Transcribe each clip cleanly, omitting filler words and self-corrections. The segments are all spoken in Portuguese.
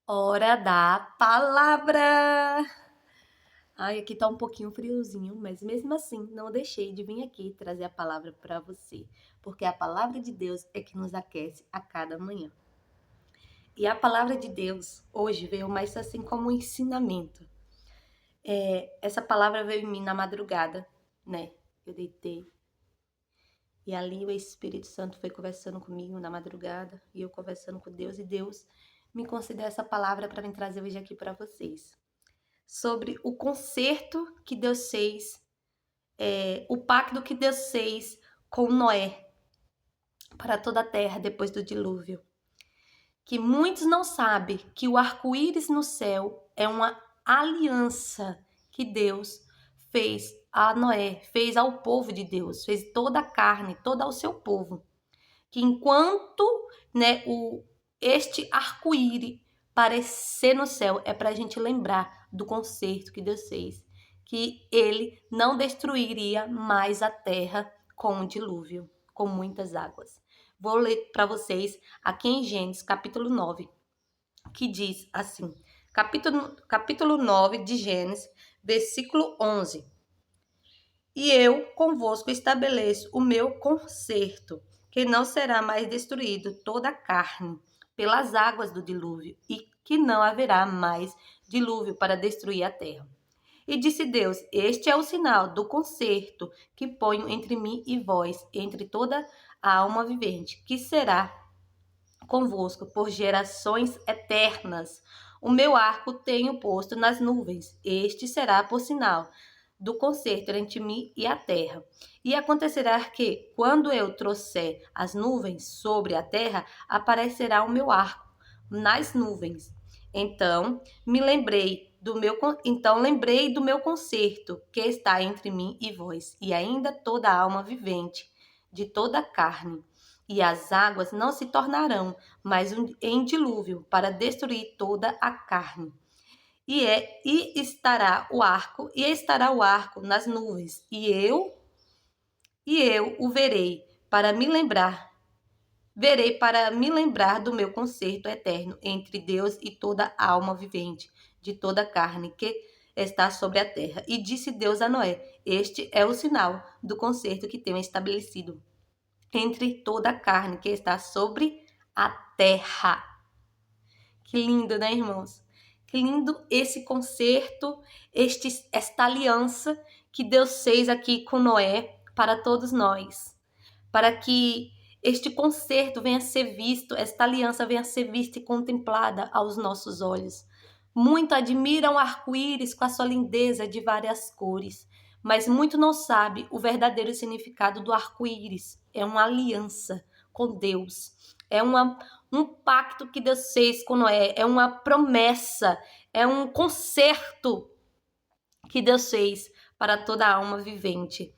Hora da palavra! Ai, aqui tá um pouquinho friozinho, mas mesmo assim não deixei de vir aqui trazer a palavra para você, porque a palavra de Deus é que nos aquece a cada manhã. E a palavra de Deus hoje veio mais assim como um ensinamento. Essa palavra veio em mim na madrugada, né? Eu deitei e ali o Espírito Santo foi conversando comigo na madrugada e eu conversando com Deus e Deus me concedeu essa palavra para vir trazer hoje aqui para vocês. Sobre o concerto que Deus fez, o pacto que Deus fez com Noé para toda a terra depois do dilúvio. Que muitos não sabem que o arco-íris no céu é uma aliança que Deus fez a Noé, fez ao povo de Deus, fez toda a carne, todo ao seu povo. Que enquanto este arco-íris parecer no céu, é para a gente lembrar do concerto que Deus fez, que ele não destruiria mais a terra com o dilúvio, com muitas águas. Vou ler para vocês aqui em Gênesis, capítulo 9, que diz assim, capítulo 9 de Gênesis, versículo 11. E eu convosco estabeleço o meu concerto, que não será mais destruído toda a carne pelas águas do dilúvio, e que não haverá mais dilúvio para destruir a terra. E disse Deus: Este é o sinal do concerto que ponho entre mim e vós, entre toda a alma vivente, que será convosco por gerações eternas. O meu arco tenho posto nas nuvens. Este será por sinal do concerto entre mim e a terra. E acontecerá que, quando eu trouxer as nuvens sobre a terra, aparecerá o meu arco nas nuvens. Então lembrei do meu concerto que está entre mim e vós, e ainda toda a alma vivente, de toda a carne. E as águas não se tornarão mais em dilúvio para destruir toda a carne. E estará o arco nas nuvens, e eu o verei para me lembrar do meu concerto eterno entre Deus e toda a alma vivente, de toda a carne que está sobre a terra. E disse Deus a Noé: Este é o sinal do concerto que tenho estabelecido entre toda a carne que está sobre a terra. Que lindo, né, irmãos? Que lindo esse concerto, esta aliança que Deus fez aqui com Noé para todos nós. Para que este concerto venha a ser visto, esta aliança venha a ser vista e contemplada aos nossos olhos. Muito admiram o arco-íris com a sua lindeza de várias cores, mas muito não sabe o verdadeiro significado do arco-íris. É uma aliança com Deus. É um pacto que Deus fez com Noé. É uma promessa. É um concerto que Deus fez para toda a alma vivente.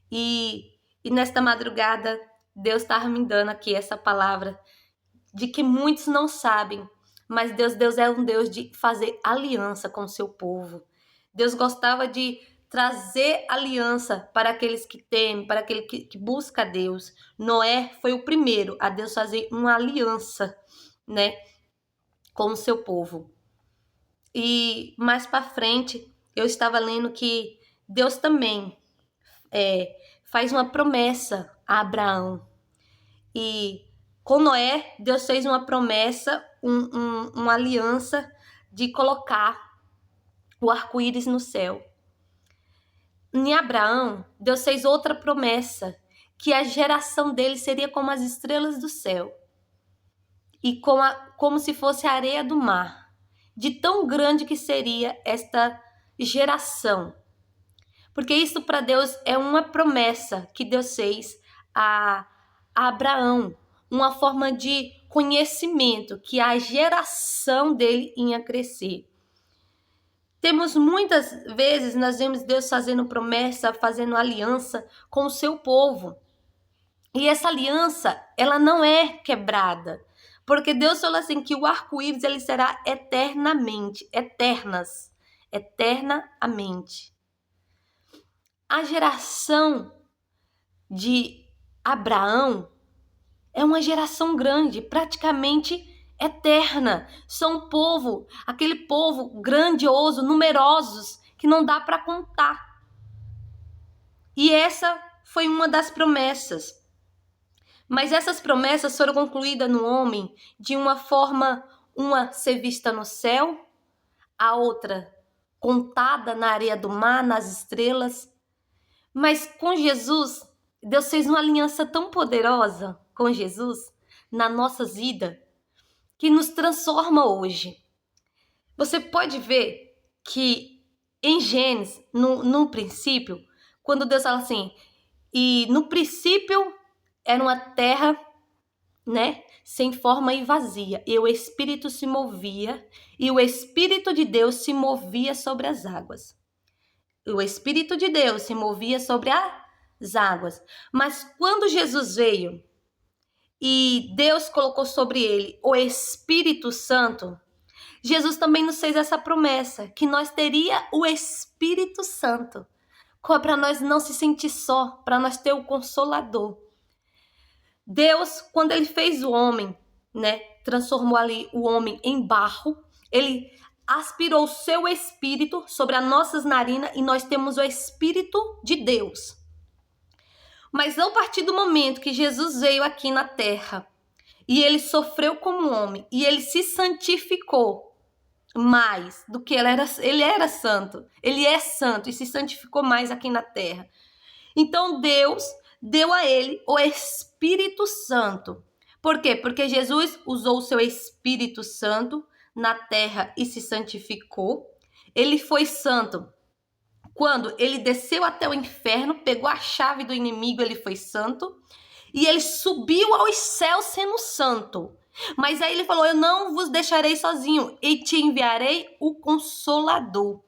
E nesta madrugada, Deus estava me dando aqui essa palavra de que muitos não sabem, mas Deus é um Deus de fazer aliança com o seu povo. Deus gostava de trazer aliança para aqueles que temem, para aquele que busca Deus. Noé foi o primeiro a Deus fazer uma aliança, né, com o seu povo. E mais para frente, eu estava lendo que Deus também faz uma promessa a Abraão. E com Noé, Deus fez uma promessa, uma aliança de colocar o arco-íris no céu. Em Abraão, Deus fez outra promessa, que a geração dele seria como as estrelas do céu e como se fosse a areia do mar, de tão grande que seria esta geração. Porque isso para Deus é uma promessa que Deus fez a Abraão, uma forma de conhecimento que a geração dele ia crescer. Temos muitas vezes, nós vemos Deus fazendo promessa, fazendo aliança com o seu povo. E essa aliança, ela não é quebrada. Porque Deus falou assim que o arco-íris ele será eternamente. A geração de Abraão é uma geração grande, praticamente eterna. São um povo, aquele povo grandioso, numerosos, que não dá para contar. E essa foi uma das promessas. Mas essas promessas foram concluídas no homem de uma forma, uma ser vista no céu, a outra contada na areia do mar, nas estrelas. Mas com Jesus, Deus fez uma aliança tão poderosa com Jesus na nossa vida que nos transforma hoje. Você pode ver que em Gênesis, no princípio, quando Deus fala assim, e no princípio era uma terra, né, sem forma e vazia, e o Espírito se movia, e o Espírito de Deus se movia sobre as águas. O Espírito de Deus se movia sobre as águas. Mas quando Jesus veio e Deus colocou sobre ele o Espírito Santo, Jesus também nos fez essa promessa, que nós teria o Espírito Santo, para nós não se sentir só, para nós ter o Consolador. Deus, quando ele fez o homem, né, transformou ali o homem em barro, ele aspirou o seu Espírito sobre as nossas narinas e nós temos o Espírito de Deus. Mas a partir do momento que Jesus veio aqui na terra e ele sofreu como homem e ele se santificou mais do que ele era santo, ele é santo e se santificou mais aqui na terra. Então Deus deu a ele o Espírito Santo. Por quê? Porque Jesus usou o seu Espírito Santo na terra e se santificou. Ele foi santo quando ele desceu até o inferno, pegou a chave do inimigo, ele foi santo. E ele subiu aos céus sendo santo. Mas aí ele falou, eu não vos deixarei sozinho e te enviarei o Consolador.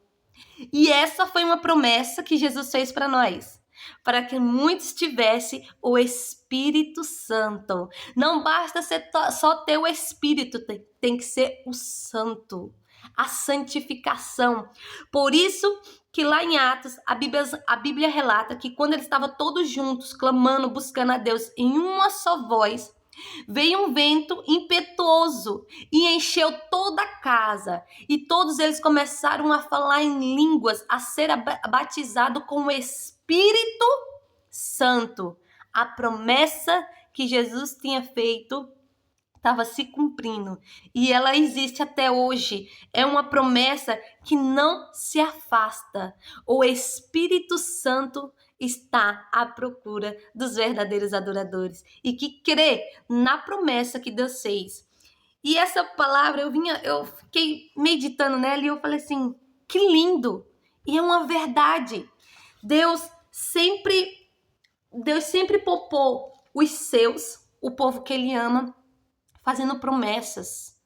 E essa foi uma promessa que Jesus fez para nós, para que muitos tivessem o Espírito Santo. Não basta só ter o Espírito, tem que ser o Santo, a santificação. Por isso que lá em Atos, a Bíblia relata que quando eles estavam todos juntos, clamando, buscando a Deus em uma só voz, veio um vento impetuoso e encheu toda a casa. E todos eles começaram a falar em línguas, a ser batizados com o Espírito Santo. A promessa que Jesus tinha feito estava se cumprindo. E ela existe até hoje. É uma promessa que não se afasta. O Espírito Santo está à procura dos verdadeiros adoradores e que crê na promessa que Deus fez. E essa palavra, eu fiquei meditando nela e eu falei assim, que lindo! E é uma verdade. Deus sempre poupou os seus, o povo que ele ama, fazendo promessas,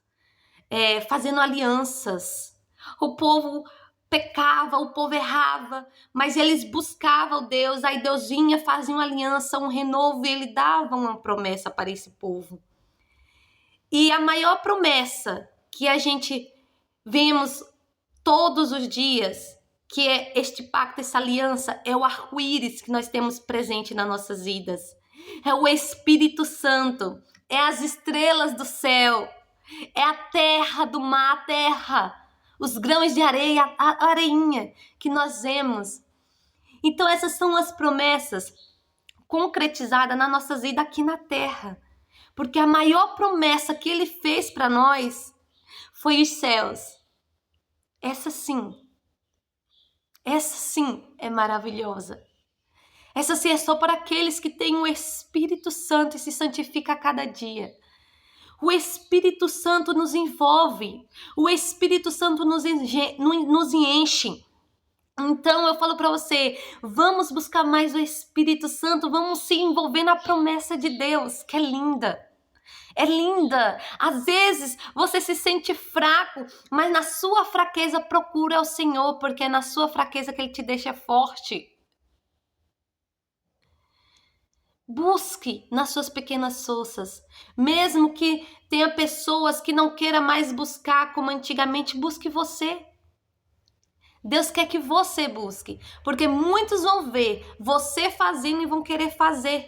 fazendo alianças. O povo pecava, o povo errava, mas eles buscavam Deus, aí Deus vinha, fazia uma aliança, um renovo, e ele dava uma promessa para esse povo. E a maior promessa que a gente vemos todos os dias, que é este pacto, essa aliança, é o arco-íris que nós temos presente nas nossas vidas. É o Espírito Santo, é as estrelas do céu, é a terra do mar, a terra, os grãos de areia, a areinha que nós vemos. Então essas são as promessas concretizadas na nossa vida aqui na terra. Porque a maior promessa que ele fez para nós foi os céus. Essa sim é maravilhosa. Essa sim é só para aqueles que têm o Espírito Santo e se santifica a cada dia. O Espírito Santo nos envolve. O Espírito Santo nos enche. Então eu falo para você, vamos buscar mais o Espírito Santo, vamos se envolver na promessa de Deus, que é linda. É linda. Às vezes você se sente fraco, mas na sua fraqueza procura o Senhor, porque é na sua fraqueza que Ele te deixa forte. Busque nas suas pequenas forças. Mesmo que tenha pessoas que não queiram mais buscar como antigamente, busque você. Deus quer que você busque, porque muitos vão ver você fazendo e vão querer fazer.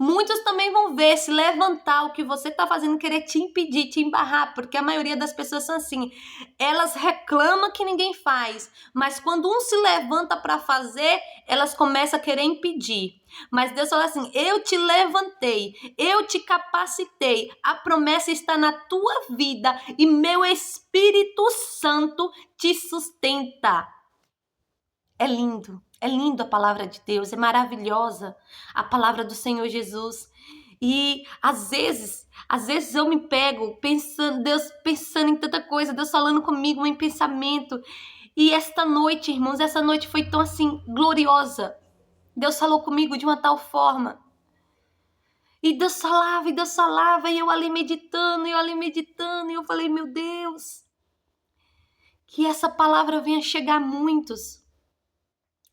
Muitos também vão ver, se levantar o que você está fazendo, querer te impedir, te embarrar, porque a maioria das pessoas são assim. Elas reclamam que ninguém faz, mas quando um se levanta para fazer, elas começam a querer impedir. Mas Deus fala assim, eu te levantei, eu te capacitei, a promessa está na tua vida e meu Espírito Santo te sustenta. É lindo a palavra de Deus, é maravilhosa a palavra do Senhor Jesus. E às vezes eu me pego pensando, Deus pensando em tanta coisa, Deus falando comigo em pensamento. E esta noite, irmãos, essa noite foi tão assim gloriosa. Deus falou comigo de uma tal forma. E Deus falava, e eu ali meditando, e eu falei, meu Deus, que essa palavra venha chegar a muitos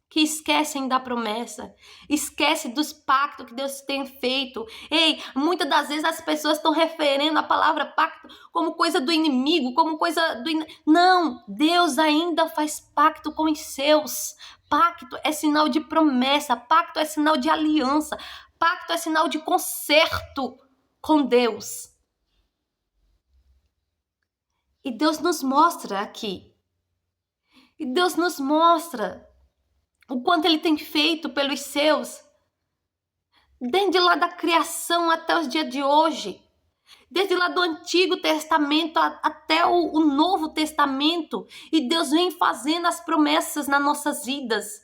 que esquecem da promessa, esquece dos pactos que Deus tem feito. Ei, muitas das vezes as pessoas estão referendo a palavra pacto como coisa do inimigo, como coisa do... Não, Deus ainda faz pacto com os seus. Pacto é sinal de promessa, pacto é sinal de aliança, pacto é sinal de concerto com Deus. E Deus nos mostra aqui. E Deus nos mostra o quanto Ele tem feito pelos seus, desde lá da criação até os dias de hoje, desde lá do Antigo Testamento até o Novo Testamento, e Deus vem fazendo as promessas nas nossas vidas,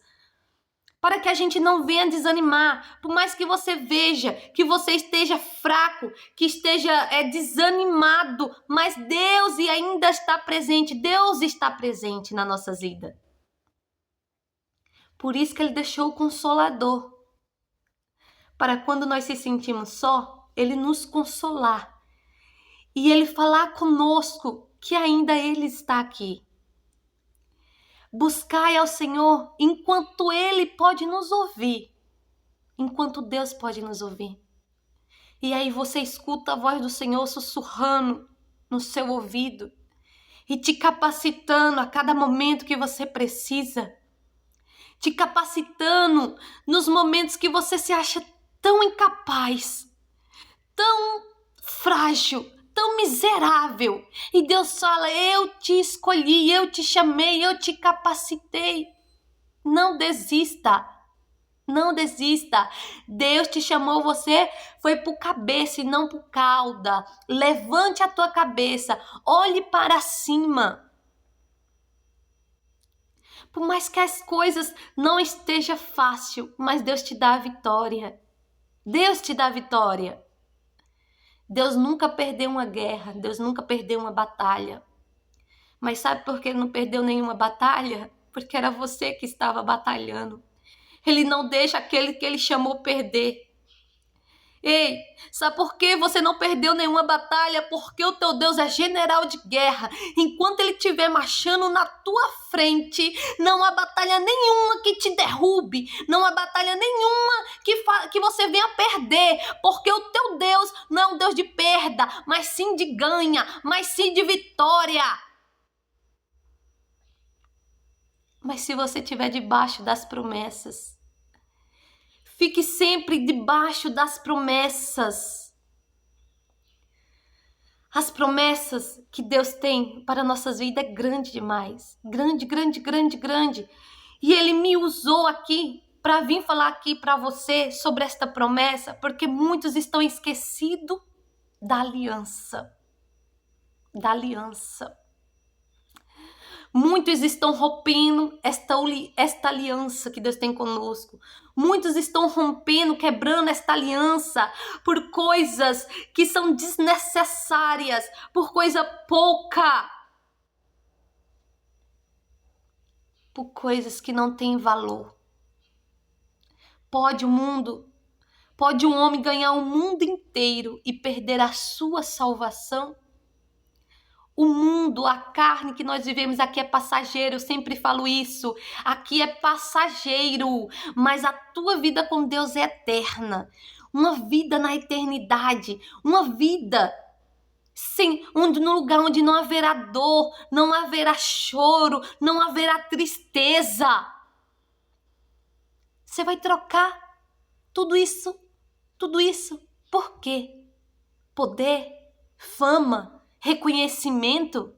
para que a gente não venha desanimar, por mais que você veja, que você esteja fraco, que esteja desanimado, mas Deus ainda está presente, Deus está presente na nossa vida. Por isso que Ele deixou o Consolador, para quando nós se sentimos só, Ele nos consolar. E Ele falar conosco que ainda Ele está aqui. Buscai ao Senhor enquanto Ele pode nos ouvir. Enquanto Deus pode nos ouvir. E aí você escuta a voz do Senhor sussurrando no seu ouvido. E te capacitando a cada momento que você precisa. Te capacitando nos momentos que você se acha tão incapaz, tão frágil, tão miserável. E Deus fala, eu te escolhi, eu te chamei, eu te capacitei. Não desista, não desista. Deus te chamou, você foi por cabeça e não por cauda. Levante a tua cabeça, olhe para cima. Por mais que as coisas não estejam fácil, mas Deus te dá a vitória. Deus te dá a vitória. Deus nunca perdeu uma guerra, Deus nunca perdeu uma batalha. Mas sabe por que Ele não perdeu nenhuma batalha? Porque era você que estava batalhando. Ele não deixa aquele que Ele chamou perder. Ei, sabe por que você não perdeu nenhuma batalha? Porque o teu Deus é general de guerra. Enquanto Ele estiver marchando na tua frente, não há batalha nenhuma que te derrube. Não há batalha nenhuma que você venha perder. Porque o teu Deus não é um Deus de perda, mas sim de ganha, mas sim de vitória. Mas se você estiver debaixo das promessas, fique sempre debaixo das promessas. As promessas que Deus tem para nossas vidas é grande demais. Grande, grande, grande, grande. E Ele me usou aqui para vir falar aqui para você sobre esta promessa, porque muitos estão esquecidos da aliança. Da aliança. Muitos estão rompendo esta aliança que Deus tem conosco. Muitos estão rompendo, quebrando esta aliança por coisas que são desnecessárias, por coisa pouca, por coisas que não têm valor. Pode um homem ganhar o mundo inteiro e perder a sua salvação? O mundo, a carne que nós vivemos aqui é passageiro, eu sempre falo isso. Aqui é passageiro, mas a tua vida com Deus é eterna. Uma vida na eternidade, uma vida no lugar onde não haverá dor, não haverá choro, não haverá tristeza. Você vai trocar tudo isso Tudo isso por quê? Poder, fama, reconhecimento?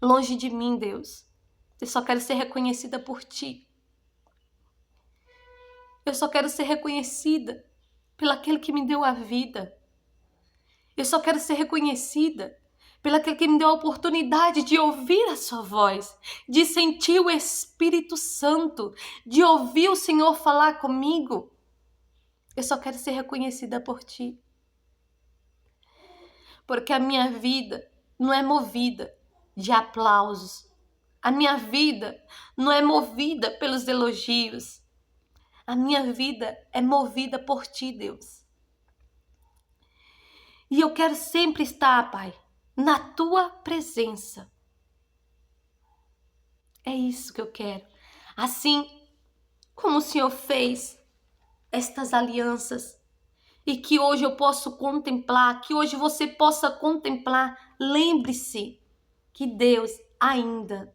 Longe de mim, Deus. Eu só quero ser reconhecida por Ti. Eu só quero ser reconhecida pelo aquele que me deu a vida. Eu só quero ser reconhecida pelo aquele que me deu a oportunidade de ouvir a sua voz, de sentir o Espírito Santo, de ouvir o Senhor falar comigo. Eu só quero ser reconhecida por Ti. Porque a minha vida não é movida de aplausos. A minha vida não é movida pelos elogios. A minha vida é movida por Ti, Deus. E eu quero sempre estar, Pai, na Tua presença. É isso que eu quero. Assim como o Senhor fez estas alianças e que hoje eu posso contemplar, que hoje você possa contemplar, lembre-se que Deus ainda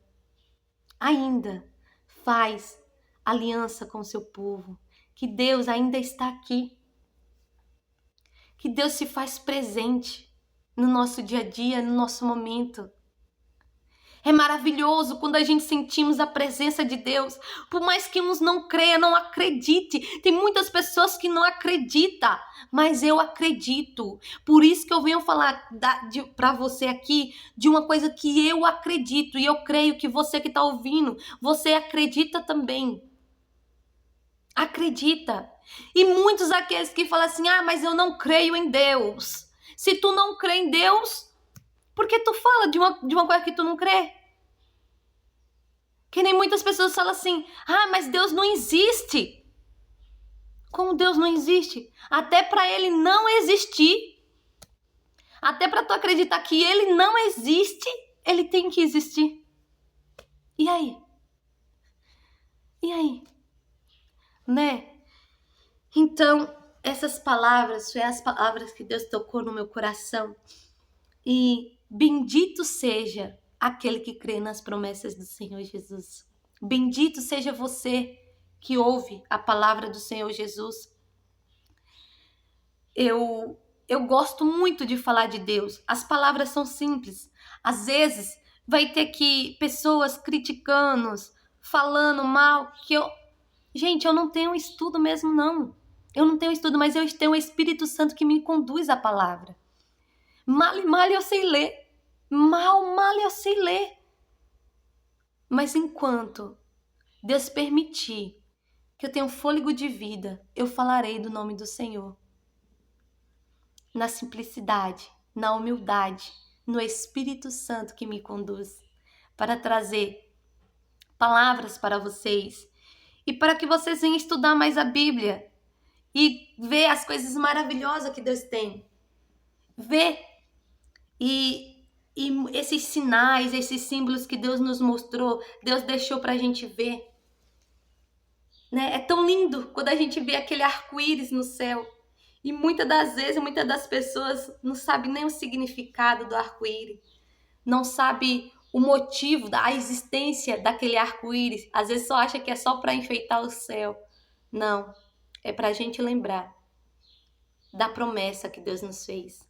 faz aliança com o seu povo, que Deus ainda está aqui, que Deus se faz presente no nosso dia a dia, no nosso momento. É maravilhoso quando a gente sentimos a presença de Deus, por mais que uns não creiam, não acredite. Tem muitas pessoas que não acreditam, mas eu acredito. Por isso que eu venho falar para você aqui de uma coisa que eu acredito e eu creio que você que está ouvindo, você acredita também. Acredita. E muitos aqueles que falam assim, mas eu não creio em Deus. Se tu não crê em Deus, por que tu fala de uma coisa que tu não crê? Que nem muitas pessoas falam assim, mas Deus não existe. Como Deus não existe? Até para Ele não existir, até para tu acreditar que Ele não existe, Ele tem que existir. E aí? E aí? Né? Então, essas palavras, foi as palavras que Deus tocou no meu coração. E bendito seja aquele que crê nas promessas do Senhor Jesus. Bendito seja você que ouve a palavra do Senhor Jesus. Eu gosto muito de falar de Deus. As palavras são simples. Às vezes vai ter que pessoas criticando, falando mal, Gente, eu não tenho estudo mesmo, não. Eu não tenho estudo, mas eu tenho o Espírito Santo que me conduz à palavra. Mal e mal eu sei ler. Mal eu sei ler. Mas enquanto Deus permitir que eu tenha fôlego de vida, eu falarei do nome do Senhor. Na simplicidade, na humildade, no Espírito Santo que me conduz, para trazer palavras para vocês e para que vocês venham estudar mais a Bíblia e ver as coisas maravilhosas que Deus tem. Ver e esses sinais, esses símbolos que Deus nos mostrou, Deus deixou para a gente ver. Né? É tão lindo quando a gente vê aquele arco-íris no céu. E muitas das vezes, muitas das pessoas não sabem nem o significado do arco-íris. Não sabe o motivo da existência daquele arco-íris. Às vezes só acha que é só para enfeitar o céu. Não, é para a gente lembrar da promessa que Deus nos fez.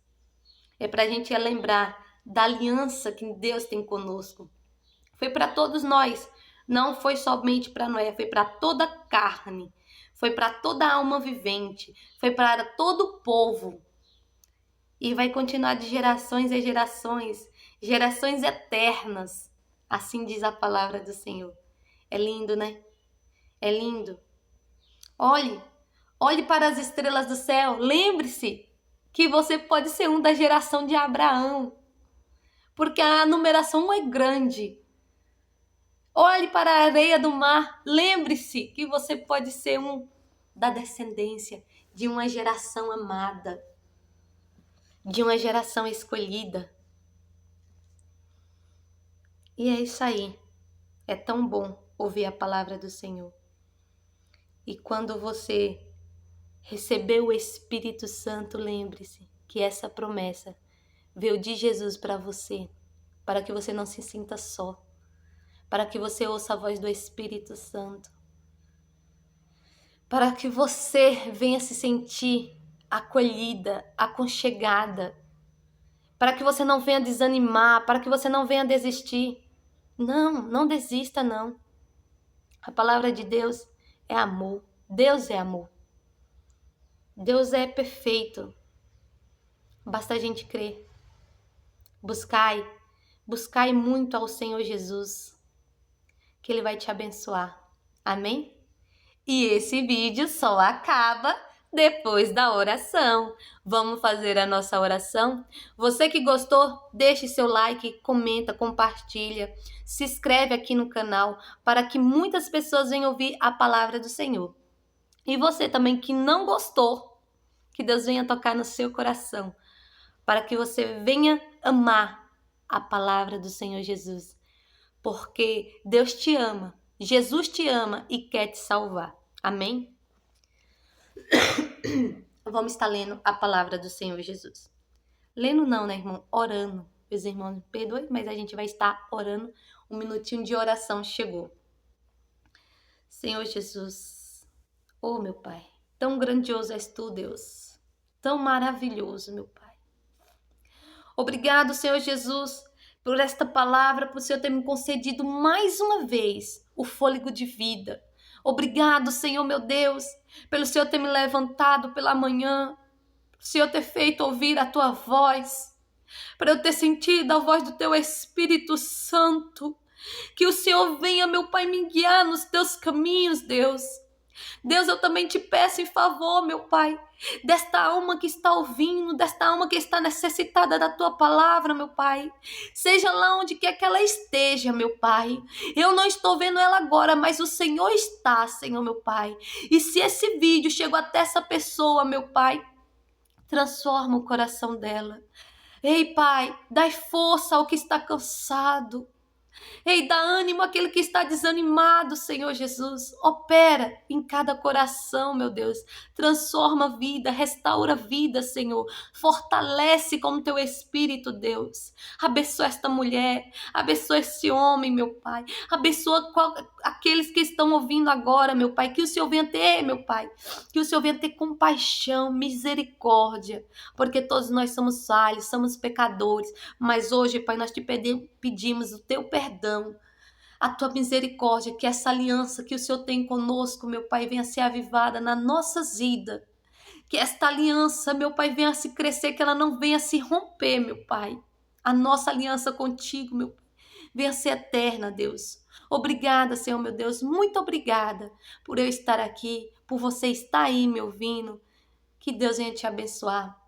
É para a gente lembrar da aliança que Deus tem conosco. Foi para todos nós. Não foi somente para Noé, foi para toda a carne. Foi para toda a alma vivente. Foi para todo o povo. E vai continuar de gerações em gerações. Gerações eternas. Assim diz a palavra do Senhor. É lindo, né? É lindo. Olhe para as estrelas do céu. Lembre-se que você pode ser da geração de Abraão. Porque a numeração é grande. Olhe para a areia do mar. Lembre-se que você pode ser da descendência de uma geração amada. De uma geração escolhida. E é isso aí. É tão bom ouvir a palavra do Senhor. E quando você receber o Espírito Santo, lembre-se que essa promessa veio de Jesus para você, para que você não se sinta só, para que você ouça a voz do Espírito Santo, para que você venha se sentir acolhida, aconchegada, para que você não venha desanimar, para que você não venha desistir. Não, não desista, não. A palavra de Deus é amor. Deus é amor. Deus é perfeito. Basta a gente crer. Buscai muito ao Senhor Jesus, que Ele vai te abençoar. Amém? E esse vídeo só acaba depois da oração. Vamos fazer a nossa oração? Você que gostou, deixe seu like, comenta, compartilha, se inscreve aqui no canal para que muitas pessoas venham ouvir a palavra do Senhor. E você também que não gostou, que Deus venha tocar no seu coração, para que você venha amar a palavra do Senhor Jesus. Porque Deus te ama, Jesus te ama e quer te salvar. Amém? Vamos estar lendo a palavra do Senhor Jesus. Lendo não, né, irmão? Orando. Meus irmãos, me perdoem, mas a gente vai estar orando. Um minutinho de oração chegou. Senhor Jesus, oh meu Pai, tão grandioso és tu, Deus. Tão maravilhoso, meu Pai. Obrigado, Senhor Jesus, por esta palavra, por o Senhor ter me concedido mais uma vez o fôlego de vida. Obrigado, Senhor meu Deus, pelo Senhor ter me levantado pela manhã, o Senhor ter feito ouvir a tua voz, para eu ter sentido a voz do teu Espírito Santo. Que o Senhor venha, meu Pai, me guiar nos teus caminhos, Deus. Deus, eu também te peço em favor, meu Pai, desta alma que está ouvindo, desta alma que está necessitada da tua palavra, meu Pai. Seja lá onde quer que ela esteja, meu Pai. Eu não estou vendo ela agora, mas o Senhor está, Senhor, meu Pai. E se esse vídeo chegou até essa pessoa, meu Pai, transforma o coração dela. Ei, Pai, dai força ao que está cansado. Ei, dá ânimo àquele que está desanimado, Senhor Jesus. Opera em cada coração, meu Deus. Transforma a vida, restaura a vida, Senhor. Fortalece com o teu Espírito, Deus. Abençoa esta mulher, abençoa esse homem, meu Pai. Abençoa aqueles que estão ouvindo agora, meu Pai. Que o Senhor venha ter, meu Pai. Que o Senhor venha ter compaixão, misericórdia. Porque todos nós somos falhos, somos pecadores. Mas hoje, Pai, nós te pedimos o teu perdão, a tua misericórdia, que essa aliança que o Senhor tem conosco, meu Pai, venha ser avivada nas nossas vidas. Que esta aliança, meu Pai, venha se crescer, que ela não venha se romper, meu Pai. A nossa aliança contigo, meu Pai, venha ser eterna, Deus. Obrigada, Senhor, meu Deus, muito obrigada por eu estar aqui, por você estar aí me ouvindo. Que Deus venha te abençoar.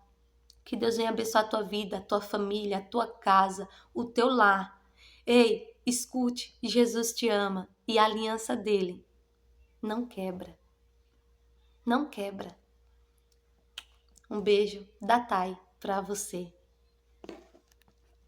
Que Deus venha abençoar a tua vida, a tua família, a tua casa, o teu lar. Ei, escute, Jesus te ama e a aliança dele não quebra. Não quebra. Um beijo da Thay pra você.